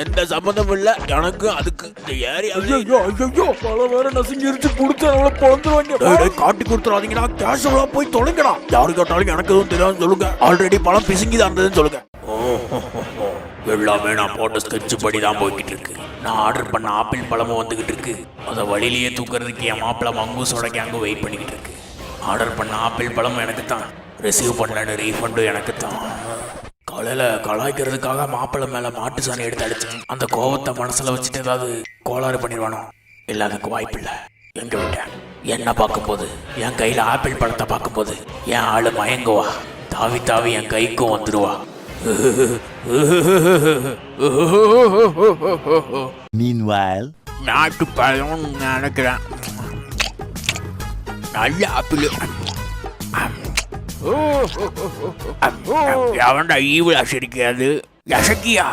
எந்த சம்பந்தமும் இல்ல எனக்கு அதுக்கு. இந்த ஏரியா பழம் வேற நசுங்கிருச்சு, குடுத்து அவளை பொழந்துருவாங்க. காட்டி கொடுத்துறாதீங்கடா, கேஷுவலா போய் தொலைங்கடா. யாரு கேட்டாலும் எனக்கு எதுவும் தெரியாதுன்னு சொல்லுங்க. ஆல்ரெடி பழம் பிசுங்கிதான் இருந்ததுன்னு சொல்லுங்க. எல்லாமே நான் போட்ட ஸ்கெட்ச் படி தான் போய்கிட்டு இருக்கு. நான் ஆர்டர் பண்ண ஆப்பிள் பழமும் வந்துகிட்டு இருக்கு. அதை வழியிலேயே தூக்குறதுக்கு என் மாப்பிள்ள மங்கூஸோட கேங்கும் வெயிட் பண்ணிக்கிட்டு இருக்கு. ஆர்டர் பண்ண ஆப்பிள் பழமும் எனக்கு தான், ரிசீவ் பண்ணலன்னு ரீஃபண்டும் எனக்கு தான். காலையில் கலாய்க்கிறதுக்காக மாப்பிள்ளை மேலே மாட்டு சாணி எடுத்து அடிச்சேன். அந்த கோவத்தை மனசில் வச்சுட்டு ஏதாவது கோளாறு பண்ணிடுவானோ? இல்லை, அதுக்கு வாய்ப்பு இல்லை. எங்க விட்டேன் என்ன பார்க்கும்போது, என் கையில் ஆப்பிள் பழத்தை பார்க்கும்போது என் ஆளு மயங்குவா, தாவி தாவி என் கைக்கும் வந்துடுவா. Meanwhile, நாட்டு பழம் நினைக்கிறேன். நல்ல ஆப்பிள். எவன்டா ஈவில் அசரிக்காது யசக்கியா?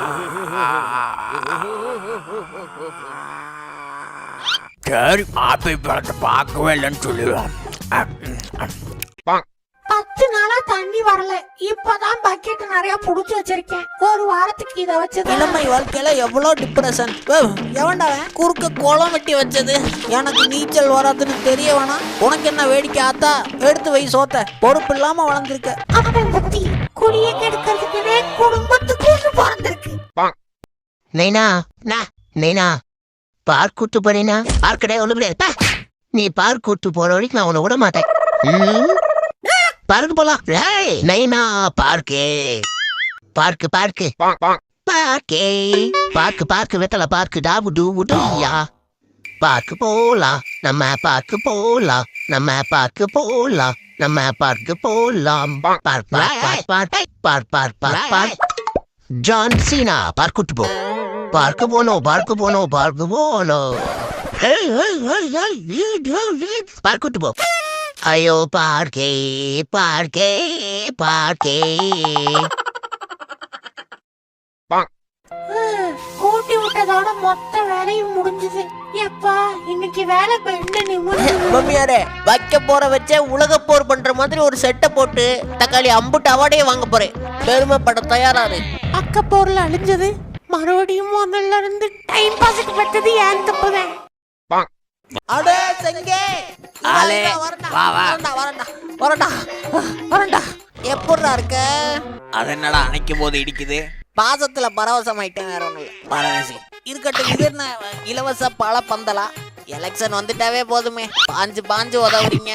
சரி, ஆப்பிள் பழத்தை பார்க்கவே இல்லைன்னு சொல்லிடுவான். 10 நாளா தண்ணி வரல, இப்பதான் பக்கெட் நிறைய புடிச்சு வச்சிருக்கேன். ஒரு வாரத்துக்கு இத வச்சது. இளமை வாழ்க்கையில எவ்வளவு டிப்ரெஷன். எவன்டா குறுக்க குளம் வெட்டி வச்சது? எனக்கு நீச்சல் வராதுன்னு தெரிய வேணாம். உனக்கு என்ன வேடிக்கை ஆத்தா? எடுத்து வை சோத்த. பொறுப்பு இல்லாம வளர்ந்துருக்க. அப்பன் புத்தி குடிய கெடுக்கிறதுக்குனே குடும்பத்துக்கு பிறந்திருக்கு. நைனா நைனா பார்க் கூட்டு போறேனா? பார்க்கடே ஒண்ணு கிடையாது. நீ பார்க் கூட்டு போற வரைக்கும் நான் உன்னை விட மாட்டேன். பார்க்கு போலாம். நைனா பார்க்கு பார்க்கு பார்க்கு பார்க்கே பார்க்கு பார்க்கு வெத்தலை பார்க்கு டாபு டூயா. பார்க்கு போலாம், நம்ம பார்க்கு போலாம், நம்ம பார்க்கு போலாம், நம்ம பார்க்கு போலாம். Park park park park park park park John Cena park கூட்டு போ. பார்க்கு போனோம், பார்க்கு போனோம், பார்க்கு போனோம். பார்க் கூட்டு போ. ஐயோ பார்க்கே பார்க்கே பார்க்கே. கூட்டி விட்டதோட மொத்த வேலையும் முடிஞ்சது. எப்பா இன்னைக்கு வேலை பெண்ணு நிமிர்ந்து. மம்மியாரே, வைக்க போற வச்ச உலக போர் பண்ற மாதிரி ஒரு செட்டை போட்டு தக்காளி அம்புட்டு அவார்டே வாங்க போறேன். பெருமைப்பட தயாராரு. அக்க போர்ல அழிஞ்சது மறுபடியும் முதல்ல இருந்து டைம் பாஸுக்கு பட்டது ஏன் தப்புதான். அடே செங்கே, ஆளே, வா, வா. வரண்டா. எப்படிடா இருக்க? அது என்னடா அணைக்கும் போது இடிக்குது? பாசத்துல பரவசமாயிட்டேன், வேற ஒண்ணு இல்ல. பரவசி இருக்கட்டும். இது என்ன இலவச பழ பந்தலா? எலெக்ஷன் வந்துட்டாவே போதுமே, பாஞ்சு உதவுறீங்க.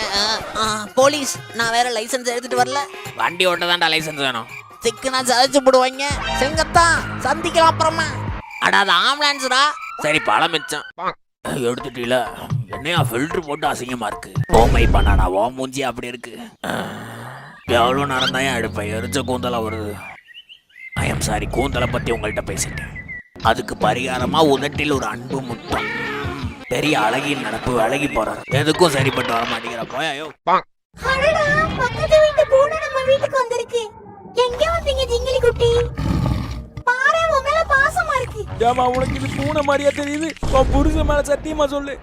போலீஸ், நான் வேற லைசன்ஸ் எடுத்துட்டு வரல. வண்டி ஓட்ட தான்டா லைசன்ஸ் வேணும். சிக்குனா சதைச்சு போடுவாங்க. செங்கத்தான் சந்திக்கலாம் அப்புறமா. அடா, அது ஆம்புலன்ஸ்டா. சரி, பழம் மிச்சம் எடுத்துட்டீல. என்னையா ஃபில்டர் போட்டு அசிங்கமா இருக்கு. ஓமை பண்ணாடா, ஓ மூஞ்சி அப்படி இருக்கு. எவ்வளோ நேரம் தான் எடுப்பேன், எரிச்ச கூந்தலா வருது. ஐ எம் சாரி, கூந்தலை பத்தி உங்கள்கிட்ட பேசிட்டேன். அதுக்கு பரிகாரமா உதட்டில் ஒரு அன்பு முத்தம். பெரிய அழகின் நடப்பு அழகி போறாரு. எதுக்கும் சரிப்பட்டு வர மாட்டேங்கிற போயோ. அடடா, பக்கத்து வீட்டு பூனை நம்ம வீட்டுக்கு வந்திருக்கு. எங்க வந்தீங்க ஜிங்கிலி குட்டி? பாரு, உன் மேல பாசமா இருக்கு. ஏமா உனக்கு இது பூனை மாதிரியா தெரியுது? புருஷன் மேல சத்தியமா சொல்லு.